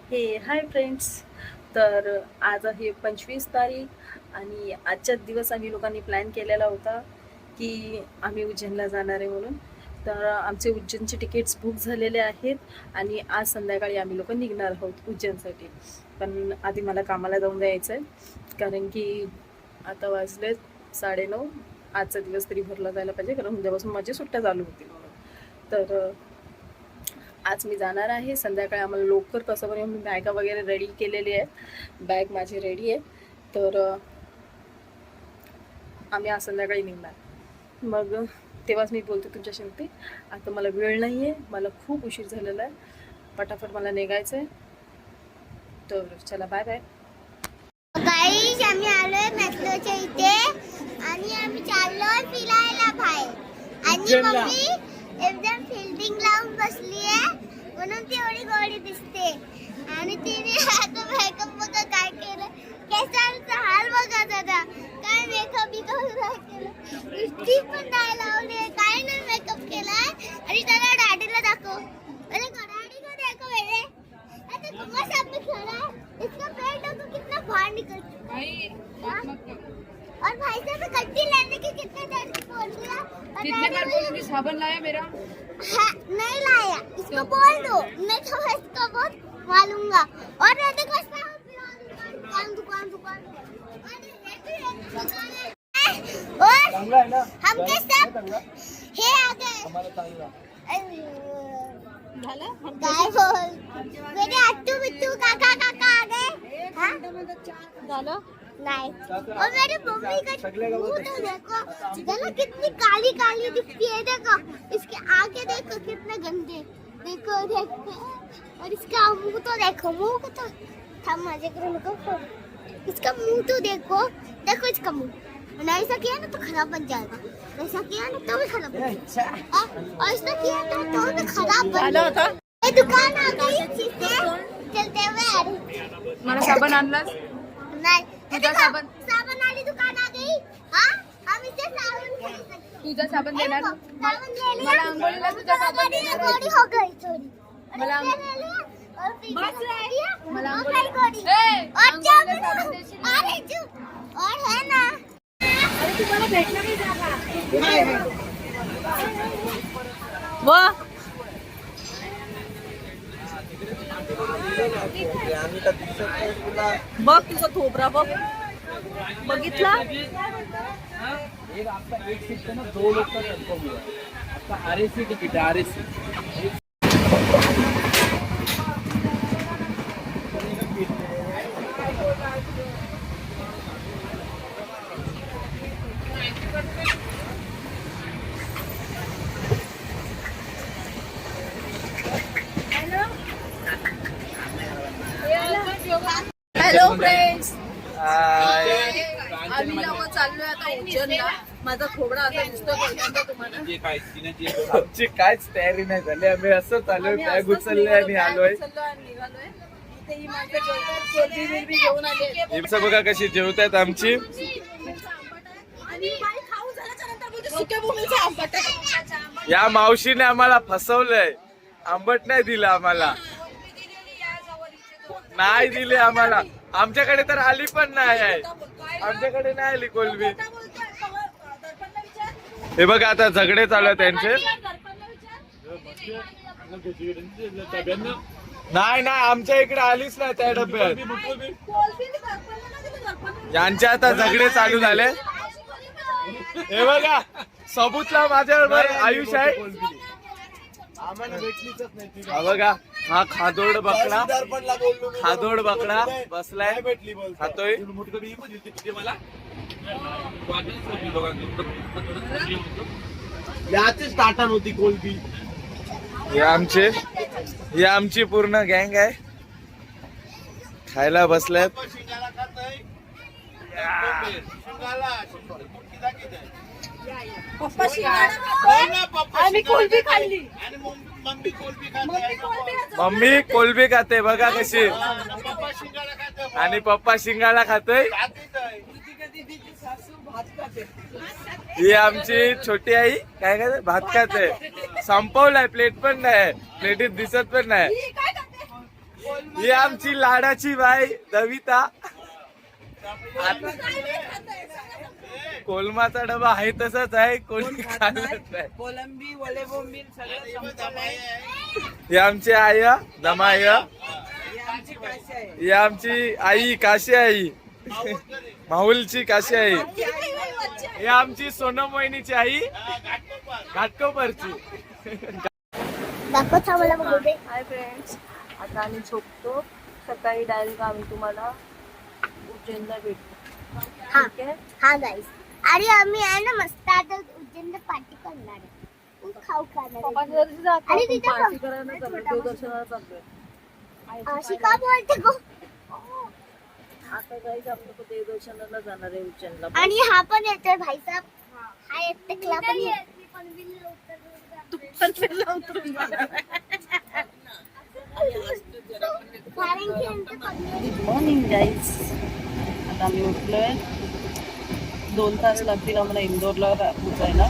Hi friends. तर आज आहे 25 तारीख आणि आजच्याच दिवस आम्ही लोकांनी प्लॅन केलेला होता की आम्ही उज्जैनला जाणार आहे म्हणून. तर आमचे उज्जैनचे तिकीट्स बुक झालेले आहेत आणि आज संध्याकाळी आम्ही लोक निघणार आहोत उज्जैनसाठी. पण आधी मला कामाला जाऊन द्यायचं आहे कारण की आता वाजले 9:30. आजचा दिवस तरी भरला जायला पाहिजे कारण उद्यापासून माझी सुट्ट्या चालू होतील म्हणून. तर आज मी जाणार आहे. संध्याकाळी आम्हाला लवकर कसं पण मी बॅगा वगैरे रेडी केलेली आहे. बॅग माझी रेडी आहे. तर आम्ही आज संध्याकाळी निघणार. मग तेव्हाच मी बोलते तुमच्याशी. ते आता मला वेळ नाही आहे, मला खूप उशीर झालेला आहे, पटापट मला निघायचं आहे. तर चला बाय बाय. गाईज आम्ही आलोय मेट्रोच्या इथे आणि आम्ही चाललोय फिरायला बाहेर. आणि मम्मी एकदम फिल्डिंग लावून बसली आहे म्हणून ती एवढी गोडी दिसते. आणि तिने आता मेकअप बघा काय केलं, केसांचा हाल बघा दादा, काय मेकअप बिकअप केलं, लिपस्टिक पण नाही लावली, काय नाही मेकअप केलाय. आणि त्याला डॅडीला दाखव, अरे डॅडी को देखो मेरे, अरे तुम्हारा सामने खड़ा है, इसका पेट देखो कितना बाहर निकल चुका है. और भाई साहब कट्टी लेने की कितने देर से बोल रहा, कितने बार बोलूंगी साबन लाया मेरा? हाँ, नहीं लाया, इसको बोल दो, मैं तो इसको बहुत मालूंगा. और ये देखो इसका दुकान दुकान दुकान और हम कैसे हे आ गए. काय बोल मेरे अट्टू बिट्टू काका काका आ गए. हाँ नहीं. और मेरी मम्मी का मुंह तो देखो कितनी काली काली दिखती है. देखो इसके आगे देखो कितने गंदे, देखो देखो. और इसका मुंह तो देखो, मुंह को तो थम मजे करो नको. इसका मुंह तो देखो, देखो इसका मुंह. ऐसा किया ना तो खराब बन जाएगा, ऐसा किया ना तो भी खराब बन जाएगा, और ऐसा किया तो भी खराब बन जाएगा. ये दुकान आ गई चीजें चलते हुए आ रही. मला साबण आणलास? नहीं, तुझा साबण? साबण वाली दुकान आ गई. हाँ, हम इसे साबुन खरीद सकते हैं. तुझा साबण देणार? साबुन ले लिया. मला आंघोळीला तुझा साबण देणार आहे? गोडी हो गई चोरी. मला ले लिया और बस रे. दिया मला और आंघोळीला- कई गोडी. ए, और आंघोळीला जब साबण देशील ना? अरे चुप. और है ना तुम्हाला भेटणार नाही जागा. बघ तुझा थोबरा बघ, बघितला? एक आपका एक सीट है ना, 2 लोग का कंफर्म हुआ है. आपका RAC टिकट है, RAC. Hello friends. आम्ही लोक चाललोय आता उज्जैनला. माझा खोबडा असा दिसतो पहिल्यांदा तुम्हाला. आमची काहीच तयारी नाही झाली, आम्ही असं चालू आम्ही बॅग असंच उचलले आणि निघालो, आलोय. बॅग उचललो आणि निघालोय. इथे ही माझ्या जेवतात कोलबी बिलबी घेऊन आले. इथं बघा कशी जेवतायत आमची. आणि बाई खाऊ झाल्याच्या नंतर बोलते सुक्या बोंबीलचं आंबट आहे. या मावशीने आम्हाला फसवलंय, आंबट नाही दिलं आम्हाला, नाही दिले आम्हाला. आमच्याकडे तर आली पण नाही आहे, आमच्याकडे नाही आली कोलबी. हे बघा आता झगडे चालू आहेत त्यांचे. नाही नाही, आमच्या इकडे आलीच नाही त्या डब्यात. यांचे आता झगडे चालू झाले. हे बघा सबूतला माझ्याबरोबर आयुष आहे. हा बघा, हा खादोड बकडा, खादोड बकडा बसलाय, खातोय. याची स्टार्टर होती कोलबी. ही आमची पूर्ण गँग आहे, खायला बसल्यात. पप्पा शिंगाडा आम्ही कोलबी खाल्ली. आणि मम्मी कोलबी खाते. मम्मी कोलबी खाते बघा कशी, पप्पा शिंगाला खाते. आणि पप्पा शिंगाला खातोय. ही आमची छोटी आई काय खाते, भात खाते. संपवलाय, प्लेट पण नाही, प्लेटीत दिसत पण नाही. ही आमची लाडाची बाई दविता. कोलमाचा डबा आहे तसाच आहे, कोणी खाल्लंच नाही. कोलंबी वले बोंबील सगळं संपलंय. ही आमची आई दमाय. ही आमची काशी आहे. ही आमची आई काशी आई, माहुलची काशी आई. ही आमची सोनम वहिनीची आई घाटकोपरची. दाखवता मला बघू दे. हाय फ्रेंड्स, आता आम्ही झोपतो. सकाळी डायरेक्ट आम्ही तुम्हाला उज्जैनला भेटतो. हा ठीक आहे. हा गाईस, आणि आम्ही आहे ना मस्त आता उज्जैनला पार्टी करणार आहे. खूप खाऊ खाणार आहे. आणि तिथे पार्टी करायला चाललोय, देवदर्शनाला चाललोय. अशी का बोलते गो. आता जायचं आपण लोक देवदर्शनाला जाणार आहे उज्जैनला. आणि हा पण येतोय भाई साहेब. हा एकटकला पण येतोय. मॉर्निंग गाईज, आता आम्ही उठलोय. 2 तास लागतील आम्हाला इंदोरला पोचायला.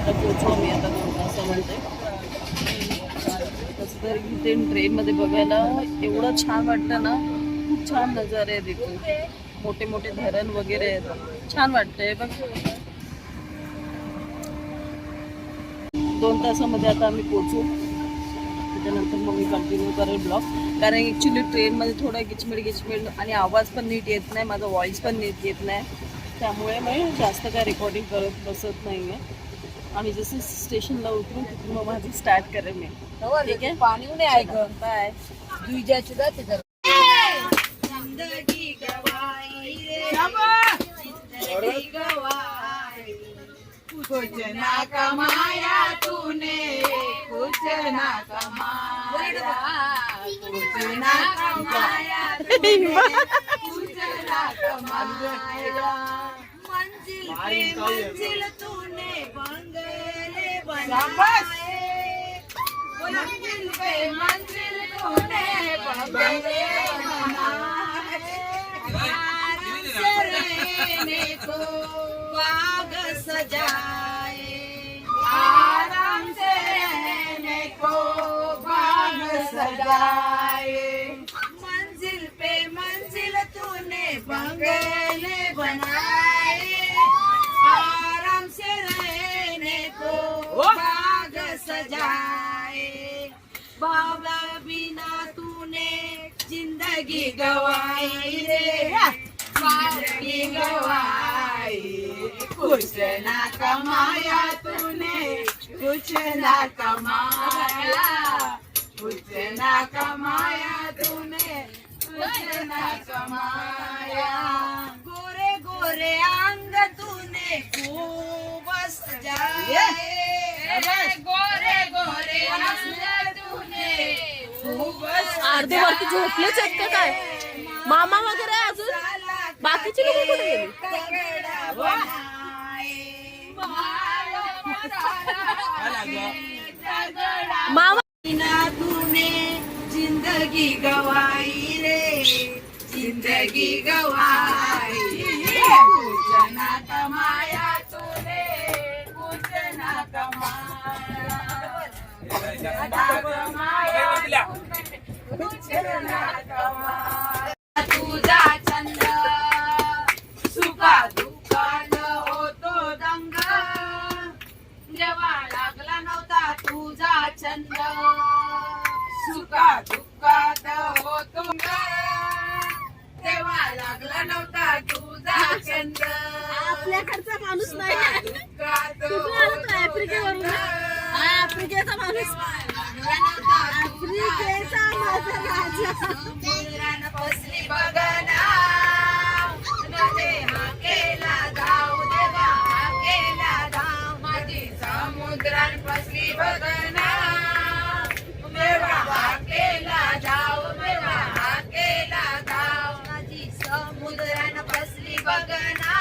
तर पोचू आम्ही आता 2 तासामध्ये. तसं तर इथे ट्रेनमध्ये बघायला एवढं छान वाटतं ना, खूप छान नजारे आहेत इथे. मोठे मोठे धरण वगैरे आहेत, छान वाटतंय बघ. 2 तासामध्ये आता आम्ही पोचू. त्याच्यानंतर मग मी कंटिन्यू करेल ब्लॉग. कारण ॲक्च्युली ट्रेनमध्ये थोडा गिचमिड आणि आवाज पण नीट येत नाही, माझा व्हॉईस पण नीट येत नाही. त्यामुळे मी जास्त काय रेकॉर्डिंग करत बसत नाही आहे. आणि जसं स्टेशनला उतरून तिथून मग माझी स्टार्ट करेल मी. ठीक आहे. पाणी नाही ऐक बाय. दुईजाची जाते जरा. कुछ ना कमाया तूने, कुछ ना कमाया, कुछ ना कमाया तूने, कुछ ना कमाया. मंजिल पे मंजिल तूने बंगले बनाए, मंजिल पे मंजिल तूने बंगले बनाए. आराम से रहने को बाग सजाए, आराम से रहने को बाग सजाए. मंजिल पे मंजिल तूने बंगले बनाए, आराम से रहने को बाग सजाए. बाबा बिना तूने जिंदगी गवाई रे, जिंदगी गवाई. कुछ ना कमाया तूने, कुछ ना कमाया, कुछ ना कमाया तूने, कुछ ना कमाया. गोरे गोरे अंग तूने खूब सजाए, गोरे गोरे अंग तूने खूब अर्धे वरती झोपलेच आहेत का काय? मामा वगैरे अजून बाकीचे लोक कुठे गेले? मामा बिना तूने जिंदगी गवाई रे, जिंदगी गवाई. कुछ ना कमाया तूने, कुछ ना कमाया, कुछ ना कमाया. तुझा छंद सुखा दुःखात होतो दंग, जेव्हा लागला नव्हता तुझा छंद, सुखा दुःखात होतो दंग, तेव्हा लागला नव्हता तुझा छंद. आपल्याकडचा माणूस नाही. दुःखात कुठून आला तो? आफ्रिकेवरून ना? हा, आफ्रिकेचा माणूस. आफ्रिकेचा माझा राजा. समुद्रान बसली बघना, नदे हाकेला धाव देवा, हाकेला धाव. माझी समुद्रान बसली बघना, देवा हाकेला धाव, देवा हाकेला धाव. माझी समुद्रान बसली बघना,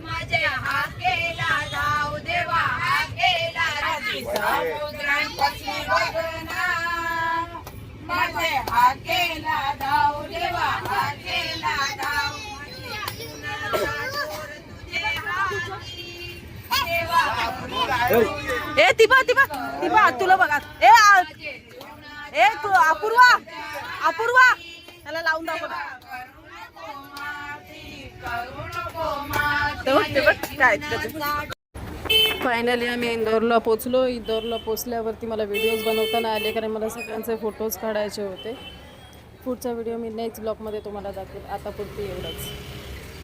माझ्या हाकेला धाव, देवा हाकेला धाव. समुद्रान बसली बघना, माझे हाकेला धाव, देवा हाकेला धाव. ए तिबा तिबा तिबा तुला बघा. ए तू अपूर्वा अपूर्वा त्याला लावून दाखव काय फायनली आम्ही इंदोरला पोचलो. इंदोरला पोचल्यावरती मला व्हिडिओज बनवताना आले कारण मला सगळ्यांचे फोटोज काढायचे होते. पुढचा व्हिडिओ मी नेक्स्ट ब्लॉगमध्ये तुम्हाला दाखवेल. आता पुरती एवढंच.